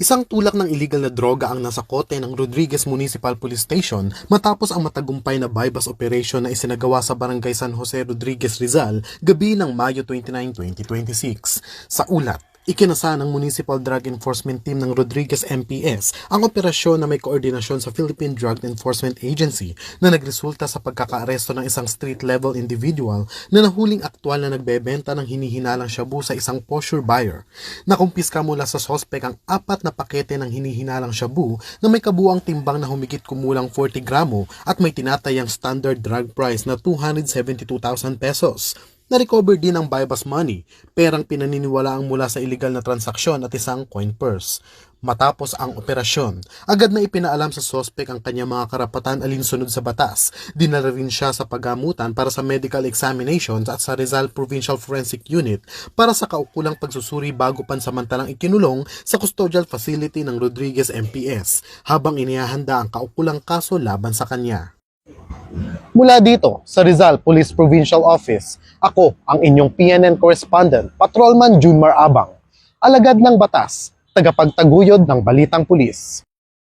Isang tulak ng illegal na droga ang nasa kote ng Rodriguez Municipal Police Station matapos ang matagumpay na bypass operation na isinagawa sa Barangay San Jose Rodriguez Rizal gabi ng Mayo 29, 2026. Sa ulat, ikinasa ng Municipal Drug Enforcement Team ng Rodriguez MPS ang operasyon na may koordinasyon sa Philippine Drug Enforcement Agency na nagresulta sa pagkakaaresto ng isang street-level individual na nahuling aktwal na nagbebenta ng hinihinalang shabu sa isang posture buyer. Nakumpiska mula sa sospek ang 4 na pakete ng hinihinalang shabu na may kabuang timbang na humigit kumulang 40 gramo at may tinatayang standard drug price na 272,000 pesos. Na-recover din ang bypass money, perang pinaniniwalaang mula sa illegal na transaksyon at isang coin purse. Matapos ang operasyon, agad na ipinaalam sa sospek ang kanyang mga karapatan alinsunod sa batas. Dinala rin siya sa paggamutan para sa medical examinations at sa Rizal Provincial Forensic Unit para sa kaukulang pagsusuri bago pansamantalang ikinulong sa custodial facility ng Rodriguez MPS habang inihahanda ang kaukulang kaso laban sa kanya. Mula dito sa Rizal Police Provincial Office, ako ang inyong PNN correspondent, Patrolman Junmar Abang, alagad ng batas, tagapagtaguyod ng balitang pulis.